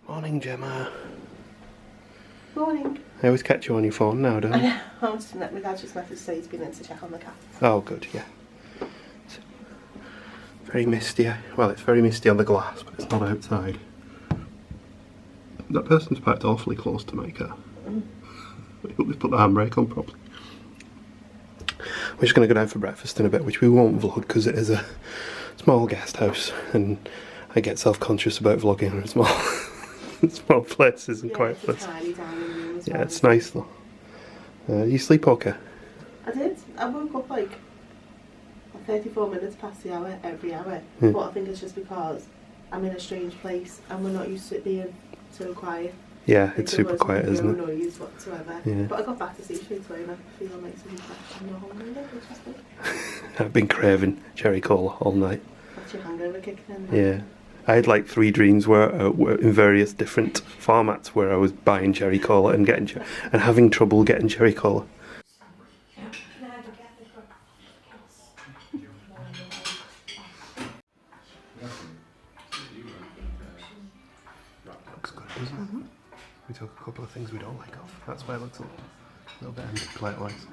Morning, Gemma. Morning. I always catch you on your phone now, don't I? I know. My dad just messaged to say he's been in to check on the cat. Oh, good, yeah. It's very misty. Well, it's very misty on the glass, but it's not outside. That person's parked awfully close to my car. I hope they put the handbrake on properly. We're just going to go down for breakfast in a bit, which we won't vlog because it is a small guest house, and I get self-conscious about vlogging in small places and quiet places. Yeah, it's nice though. You sleep okay? I did. I woke up like 34 minutes past the hour every hour. But I think it's just because I'm in a strange place and we're not used to it being so quiet. Yeah, it's super quiet, isn't it? No noise whatsoever. Yeah. But I got back to sleep straight away and I feel nice and fresh and no hunger, which is good. I've been craving cherry cola all night. That's your hangover kicking in. Yeah. I had like 3 dreams were in various different formats where I was buying cherry cola and and having trouble getting cherry cola. Looks good, doesn't it? We took a couple of things we don't like off. That's why it looks a little bit empty plate-wise.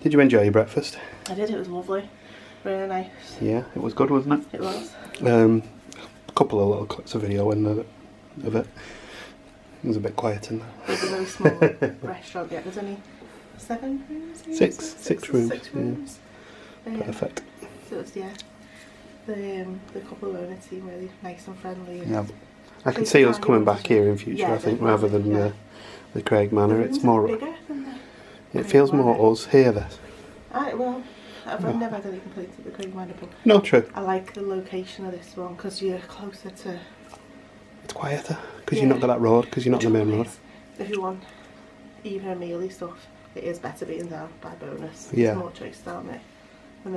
Did you enjoy your breakfast? I did. It was lovely. Really nice. Yeah, it was good, wasn't it? It was. A couple of little clips of video of it. It was a bit quiet in there. It was a very small restaurant. Yeah, there's only 7 rooms. Six rooms. Six rooms. Yeah. Perfect. So it's, yeah. The couple of owners seem really nice and friendly. And yeah, I can see us coming back here in future. Yeah, I think rather than the Craig Manor. It's more. Bigger than it feels more us here. This. Well, I've never had any complaints with the Craig Manor, but no, true. I like the location of this one because you're closer to. It's quieter because you're not got that road because you're not on the main road. If you want even a mealy stuff, it is better being down by Bonus. Yeah. There's more choice down there.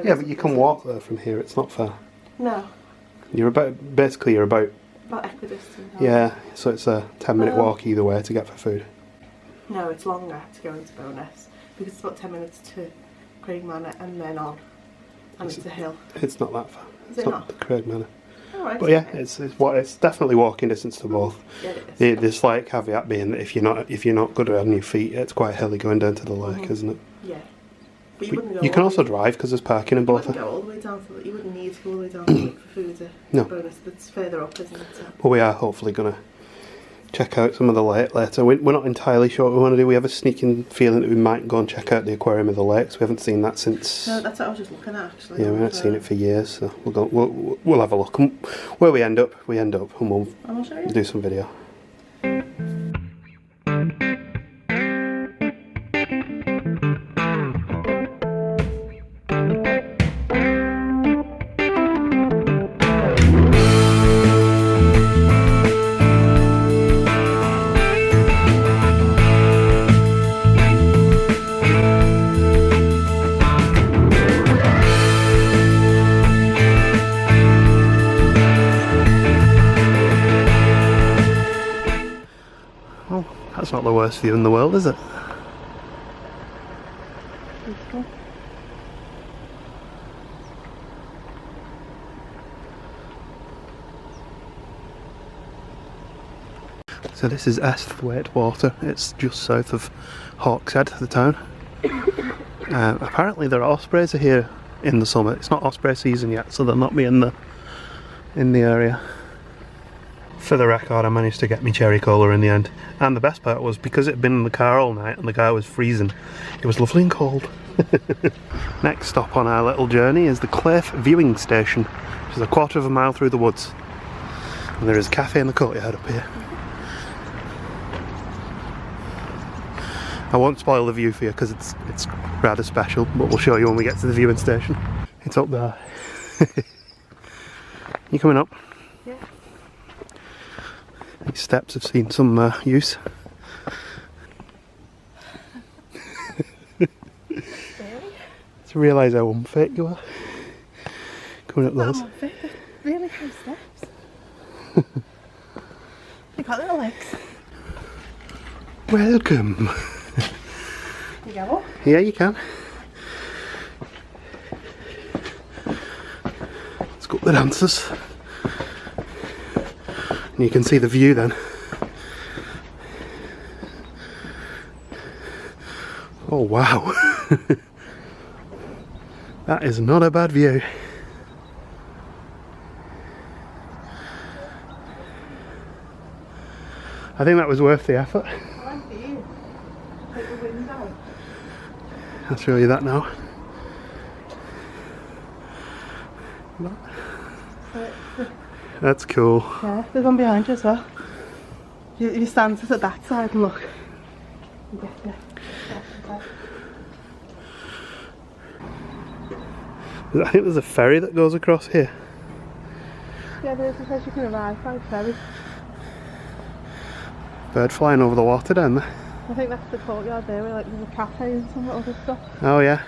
Yeah, but you can walk there from here. It's not far. No. You're about equidistant. Yeah, so it's a 10-minute walk either way to get for food. No, it's longer to go into Bonus because it's about 10 minutes to Craig Manor and then on, and it's a hill. It's not that far. Is it's it not the Craig Manor. Oh, right. But yeah, it's definitely walking distance to both. Yeah, it is. The slight caveat being that if you're not good on your feet, it's quite hilly going down to the lake, isn't it? Yeah. But you wouldn't go. You can also drive because there's parking in both. You wouldn't go all the way down to. You wouldn't need to go all the way down to look for food. No. Bonus that's further up, isn't it? So. But we are hopefully going to check out some of the lake later. We're not entirely sure what we want to do. We have a sneaking feeling that we might go and check out the Aquarium of the Lakes. We haven't seen that since. No, that's what I was just looking at actually. Yeah, we haven't seen it for years, so we'll have a look. And where we end up, and we'll show you. do some video. That's not the worst view in the world, is it? So this is Esthwaite Water. It's just south of Hawkshead, the town. Apparently there are ospreys here in the summer. It's not osprey season yet, so they'll not be in the area. For the record, I managed to get me cherry cola in the end, and the best part was because it had been in the car all night and the car was freezing, it was lovely and cold. Next stop on our little journey is the Clafe Viewing Station, which is a 1/4 of a mile through the woods, and there is a cafe in the courtyard up here. I won't spoil the view for you because it's rather special, but we'll show you when we get to the viewing station. It's up there. You coming up? Yeah. These steps have seen some use. To realise how unfit you are. Coming up those. Really high steps. You got little legs. Welcome. You go up? Yeah, you can. Let's go up the dancers. And you can see the view then. Oh wow. That is not a bad view. I think that was worth the effort. I like the view. Take the wind out. I'll show you that now. That's cool. Yeah, there's one behind you as well. You stand at that side and look. I think there's a ferry that goes across here. Yeah, there's a place you can arrive by ferry. Bird flying over the water down there. I think that's the courtyard there where like there's a cafe and some other stuff. Oh yeah.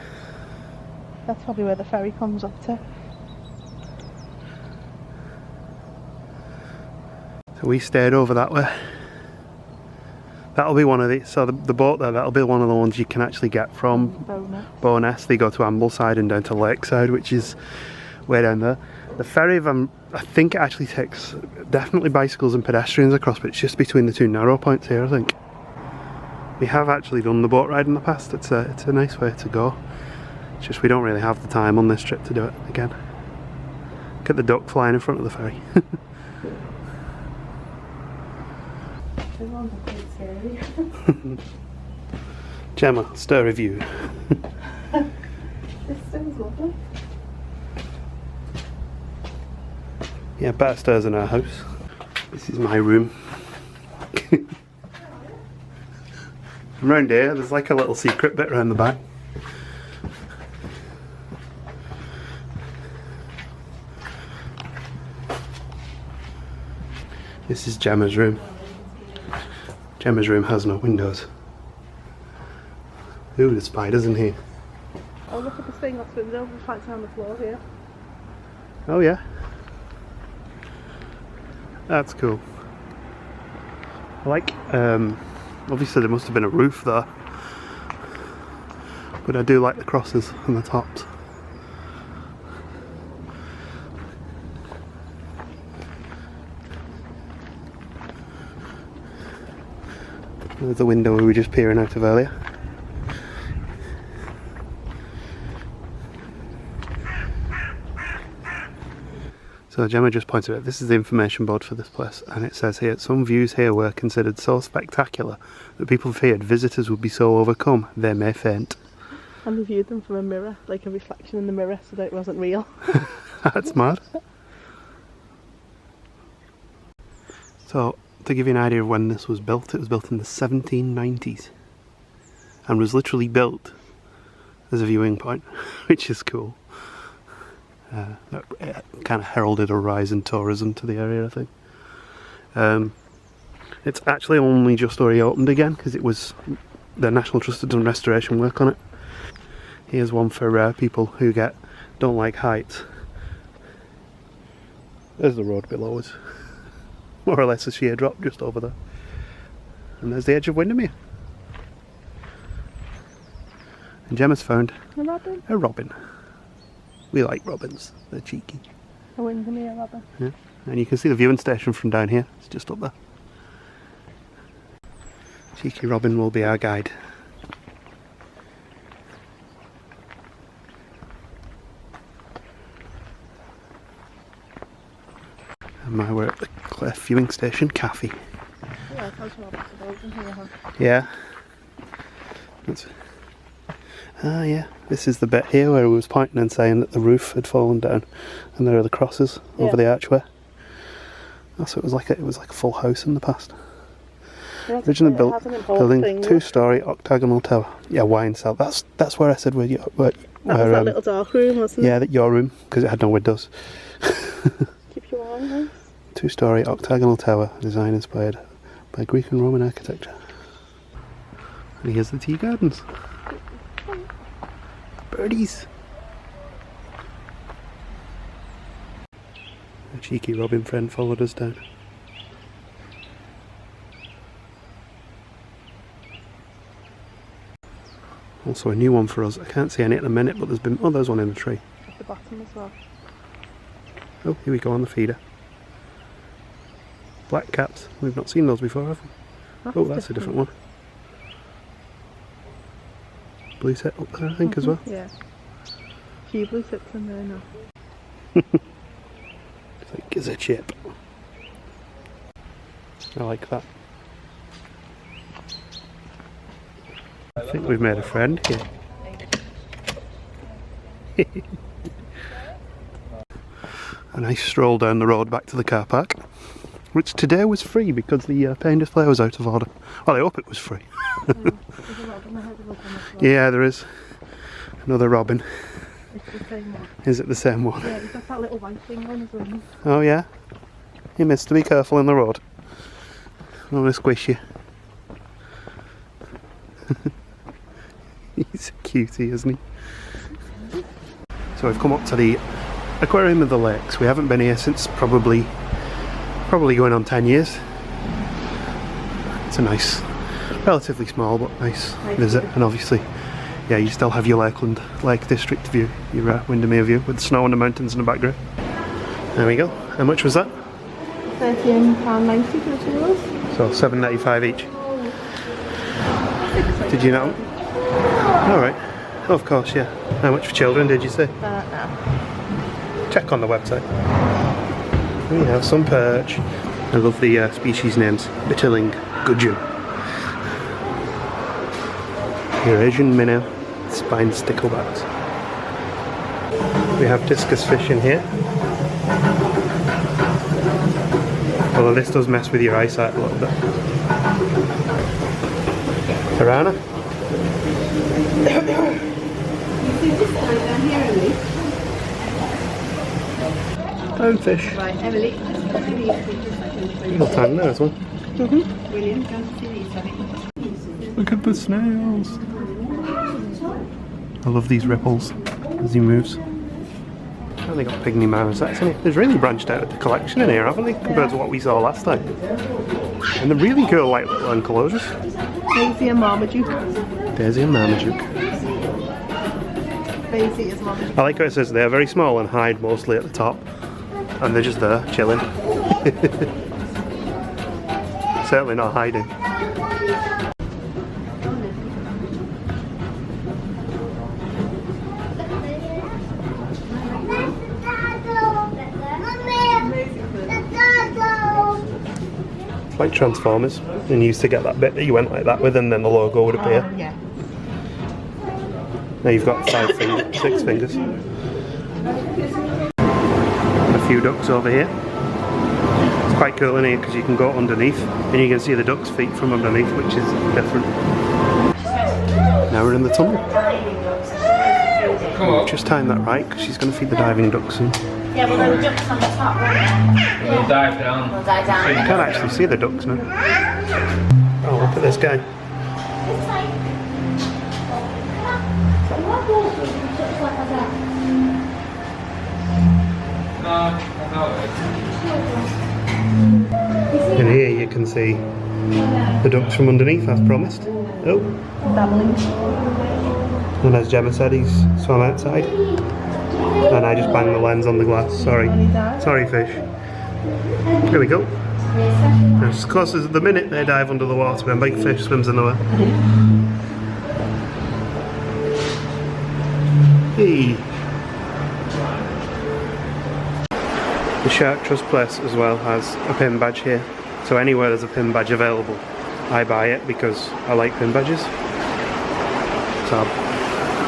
That's probably where the ferry comes up to. So we stayed over that way. That'll be one of the, so the boat there, that'll be one of the ones you can actually get from Bowness. They go to Ambleside and down to Lakeside, which is way down there. The ferry, I think it actually takes definitely bicycles and pedestrians across, but it's just between the two narrow points here, I think. We have actually done the boat ride in the past. It's a nice way to go. It's just we don't really have the time on this trip to do it again. Look at the duck flying in front of the ferry. Gemma, stir review. This sounds lovely. Yeah, better stairs in our house. This is my room. Around here, there's like a little secret bit around the back. This is Gemma's room. Gemma's room has no windows. Ooh, there's spiders in here. Oh, look at the thing off the window. It's right down the floor here. Oh yeah. That's cool. I like, obviously there must have been a roof there, but I do like the crosses and the tops. There's the window we were just peering out of earlier. So Gemma just pointed out, this is the information board for this place, and it says here, some views here were considered so spectacular that people feared visitors would be so overcome they may faint. And they viewed them from a mirror, like a reflection in the mirror, so that it wasn't real. That's mad. So, to give you an idea of when this was built, it was built in the 1790s and was literally built as a viewing point, which is cool. It kind of heralded a rise in tourism to the area, I think. It's actually only just reopened again because it was the National Trust had done restoration work on it. Here's one for people who don't like heights. There's the road below us. More or less a sheer drop just over there. And there's the edge of Windermere. And Gemma's found A robin? a robin. We like robins, they're cheeky. A Windermere robin. Yeah. And you can see the viewing station from down here, it's just up there. Cheeky robin will be our guide. And now we're at the Cliff viewing station cafe. Yeah, it tells you all about the roads in here, huh? Yeah. Yeah, this is the bit here where we was pointing and saying that the roof had fallen down, and there are the crosses over the archway. So it was like a full house in the past. Yeah, Originally built building 2-storey octagonal tower. Yeah, wine cell. That's where I said where that was that little dark room, wasn't it? Yeah, your room, because it had no windows. Keep you warm, nice. 2-storey octagonal tower, design inspired by Greek and Roman architecture. And here's the tea gardens. Birdies. A cheeky robin friend followed us down. Also a new one for us. I can't see any at the minute, but there's one in the tree. At the bottom as well. Oh, here we go on the feeder. Black caps. We've not seen those before, have we? Oh, that's a different one. Blue tip up there, I think, as well. Yeah. Few blue tips in there now. It's like gizzard chip. I like that. I think we've made a friend here. A nice stroll down the road back to the car park, which today was free because the paint display was out of order. Well, I hope it was free. Yeah, there is. Another robin. It's the same one. Is it the same one? Yeah, it's got that little white thing on as well. Oh yeah? You missed to be careful in the road. I don't want to squish you. He's a cutie, isn't he? So we've come up to the Aquarium of the Lakes. We haven't been here since probably going on 10 years. It's a nice, relatively small but nice visit, and obviously, yeah, you still have your Lake District view, your Windermere view with snow and the mountains in the background. There we go. How much was that? £13.90 for the two of us. So £7.95 each. Did you know? Alright. Oh, of course, yeah. How much for children did you say? No. Check on the website. We have some perch. I love the species names. Bitterling, gudgeon. Eurasian minnow, spine sticklebacks. We have discus fish in here. Although this does mess with your eyesight a little bit. Piranha. Clownfish. Right, Emily. Little tang there as well. Brilliant. Look at the snails. I love these ripples as he moves. And they got pygmy marmosets in it. They've really branched out the collection in here, haven't they, compared to what we saw last time. And they're really cool, like little enclosures. Daisy and Marmaduke. Daisy and Marmaduke. Daisy is Marmaduke. I like how it says they're very small and hide mostly at the top. And they're just there, chilling. Certainly not hiding. It's like Transformers, and you used to get that bit that you went like that with, and then the logo would appear. Yeah. Now you've got 6 fingers. A few ducks over here. It's quite cool in here because you can go underneath and you can see the duck's feet from underneath, which is different. Now we're in the tunnel. Just timed that right because she's going to feed the diving ducks soon. Yeah, well, there were ducks on the top, weren't there? We'll dive down. We'll dive down. You can't actually see the ducks now. Oh, look at this guy. And here you can see the ducks from underneath, as promised. Oh. And as Gemma said, he's swam outside. And I just banged the lens on the glass, sorry. Sorry, fish. Here we go. As close as the minute they dive under the water when big fish swims in the way. Hey. The Shark Trust place as well has a pin badge here. So anywhere there's a pin badge available, I buy it because I like pin badges. So,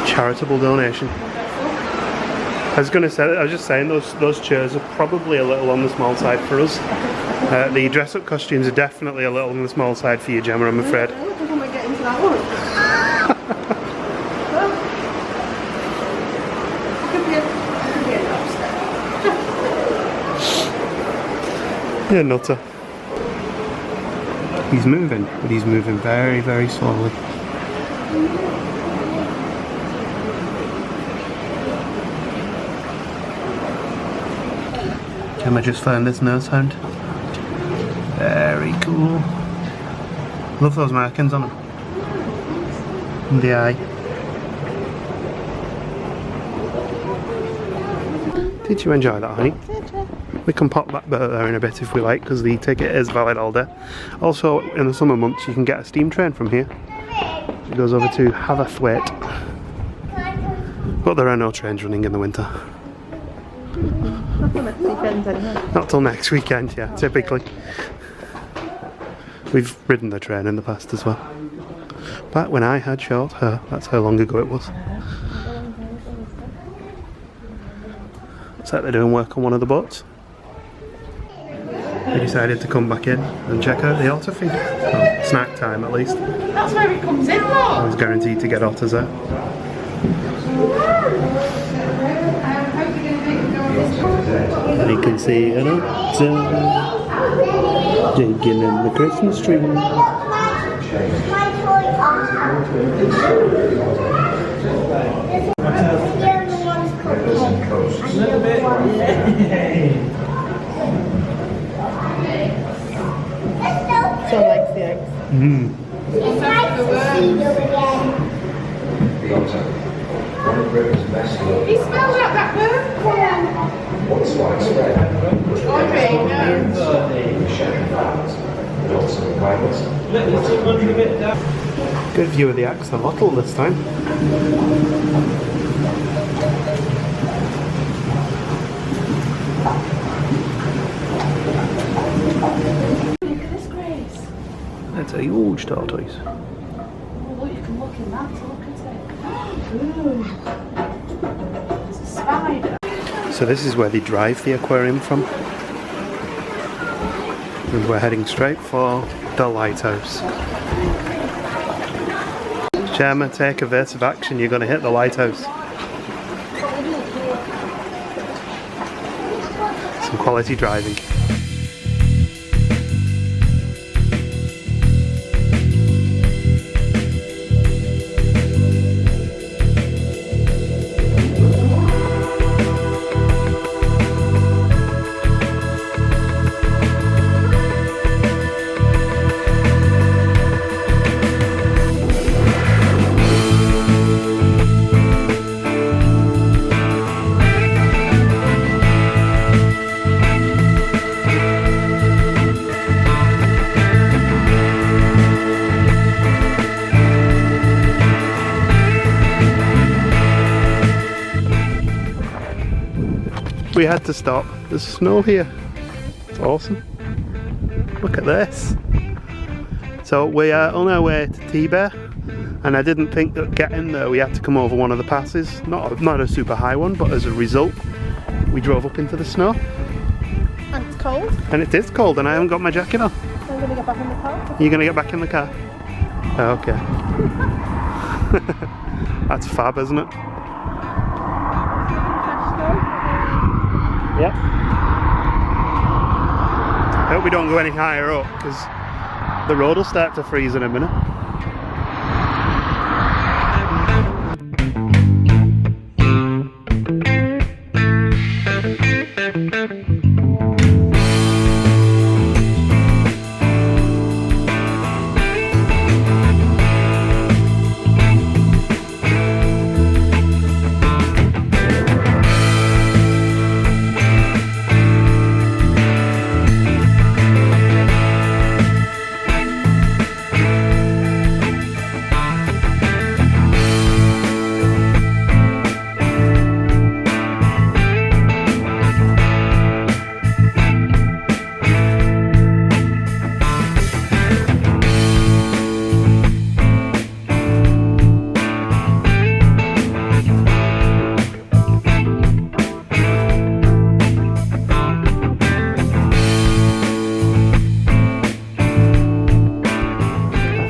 charitable donation. I was just saying those chairs are probably a little on the small side for us. The dress-up costumes are definitely a little on the small side for you, Gemma, I'm afraid. I don't think I might get into that one. Yeah, nutter. He's moving, but he's moving very, very slowly. Emma just found this nose hound. Very cool. Love those markings on it. And the eye. Did you enjoy that, honey? We can pop that bit there in a bit if we like, because the ticket is valid all day. Also, in the summer months, you can get a steam train from here. It goes over to Haverthwaite. But there are no trains running in the winter. Not till next weekend anyway. Not till next weekend, yeah, typically. We've ridden the train in the past as well. Back when I had short hair, that's how long ago it was. Looks like they're doing work on one of the boats. We decided to come back in and check out the otter feed. Well, snack time at least. That's where it comes in, look. I was guaranteed to get otters there. And you can see an otter digging in the Christmas tree. So likes the eggs. Mm. It's nice to see you again. He smells like that bird. What's widespread? Good view of the axolotl this time. Look at this, Grace. That's a huge tortoise. Oh, look, you can look in that. Look at it. Ooh. There's a spider. So this is where they drive the aquarium from. And we're heading straight for the lighthouse. Chairman, take evasive action, you're going to hit the lighthouse. Some quality driving. We had to stop. There's snow here. It's awesome. Look at this. So we are on our way to T-Bear, and I didn't think that getting there we had to come over one of the passes. Not a super high one, but as a result, we drove up into the snow. And it's cold. And it is cold, and I haven't got my jacket on. I'm going to get back in the car. You're gonna get back in the car? Oh, okay. That's fab, isn't it? Yep. I hope we don't go any higher up, because the road will start to freeze in a minute.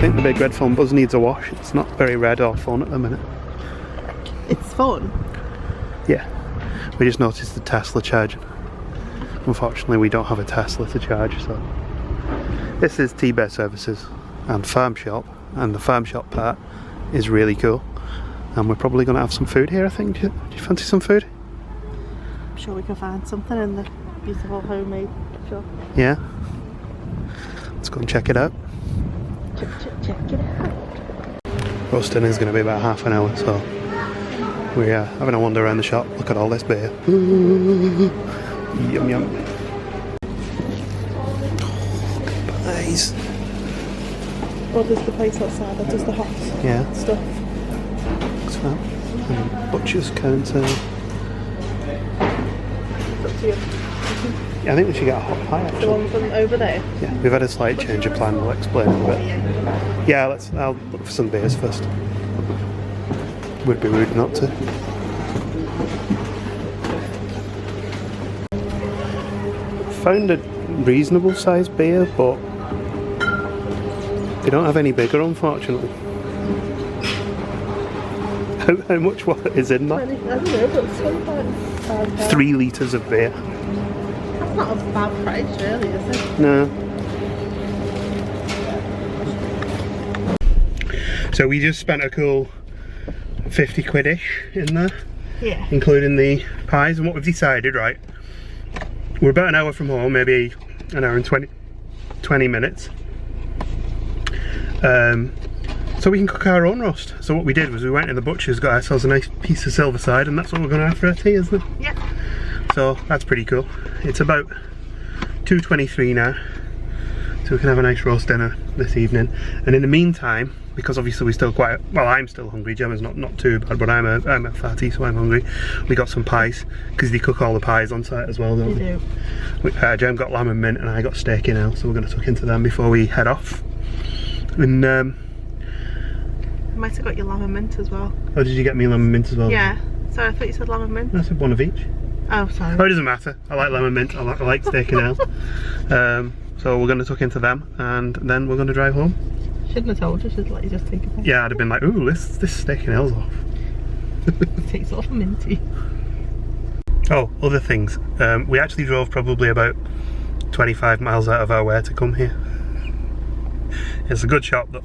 The big red phone buzz needs a wash. It's not very red or fun at the minute. It's fun. Yeah, we just noticed the Tesla charging. Unfortunately, we don't have a Tesla to charge, so this is T-Bear Services and Farm Shop, and the Farm Shop part is really cool. And we're probably going to have some food here, I think. Do you fancy some food? I'm sure we can find something in the beautiful homemade shop. Yeah. Let's go and check it out. Check it out. Roasting is going to be about half an hour, so we're having a wander around the shop. Look at all this beer. Yum yum. Nice. Or there's the place outside that does the hot Yeah. stuff. Looks well. And butcher's counter. It's up to you. Yeah, I think we should get a hot pie The actually. one from over there. Yeah, we've had a slight change of plan. We'll explain in a bit. Yeah, I'll look for some beers first. Would be rude not to. Found a reasonable sized beer, but they don't have any bigger, unfortunately. How much what is in that? I don't know, but it's 25. 3 litres of beer. That's not a bad price, really, is it? No. So we just spent a cool 50 quid-ish in there, Yeah. including the pies, and what we've decided, right, we're about an hour from home, maybe an hour and 20 minutes. So we can cook our own roast. So what we did was we went to the butcher's, got ourselves a nice piece of silver side, and that's what we're going to have for our tea, isn't it? Yeah. So that's pretty cool. It's about 2:23 now, so we can have a nice roast dinner this evening. And in the meantime, because obviously we're still quite, well, I'm still hungry, Gemma's not too bad, but I'm a fatty, so I'm hungry. We got some pies, because they cook all the pies on site as well, don't they? They do. Gem got lamb and mint and I got steak in ale, so we're going to tuck into them before we head off. And I might have got your lamb and mint as well. oh, did you get me lamb and mint as well? Yeah. Sorry, I thought you said lamb and mint. I said one of each. Oh, sorry. Oh, it doesn't matter. I like lamb and mint, I like steak and ale. So we're going to tuck into them and then we're going to drive home. Shouldn't have told you, should let you just take a bite. Yeah, I'd have been like, ooh, this steak and ale's off. It tastes sort of minty. Oh, other things. We actually drove probably about 25 miles out of our way to come here. It's a good shop though.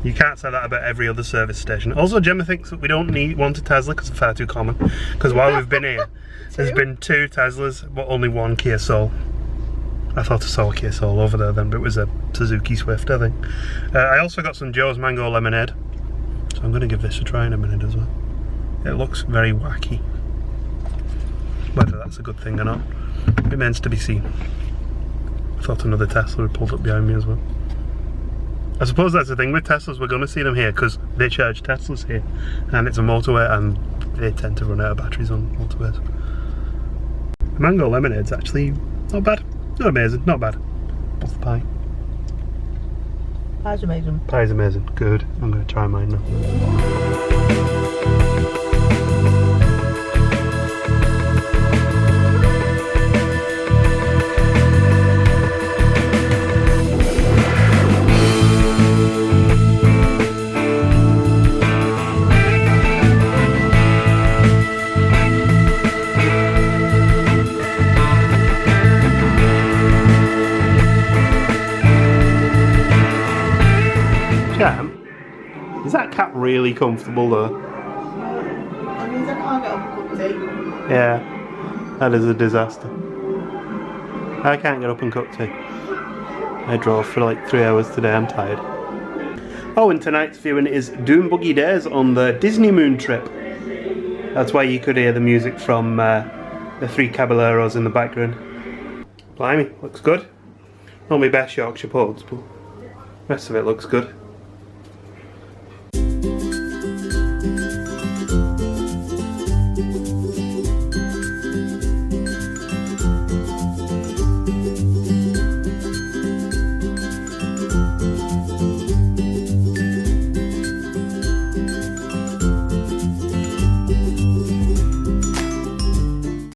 You can't say that about every other service station. Also, Gemma thinks that we don't want a Tesla because they're far too common. Because while we've been here, there's been 2 Teslas, but only 1 Kia Soul. I thought I saw a Kia Soul over there then, but it was a Suzuki Swift, I think. I also got some Joe's Mango Lemonade, so I'm going to give this a try in a minute as well. It looks very wacky. Whether that's a good thing or not, it remains to be seen. I thought another Tesla had pulled up behind me as well. I suppose that's the thing with Teslas, we're going to see them here because they charge Teslas here and it's a motorway and they tend to run out of batteries on motorways. The mango lemonade's actually not bad, not amazing, not bad. What's the pie? Pie's amazing. Pie's amazing, good. I'm going to try mine now. Is that cat really comfortable though? That means I can't get up and cook tea. Yeah, that is a disaster. I can't get up and cook tea. I drove for like 3 hours today, I'm tired. Oh, and tonight's viewing is Doom Buggy Days on the Disney Moon trip. That's why you could hear the music from the 3 Caballeros in the background. Blimey, looks good. Not my best Yorkshire puds, but the rest of it looks good.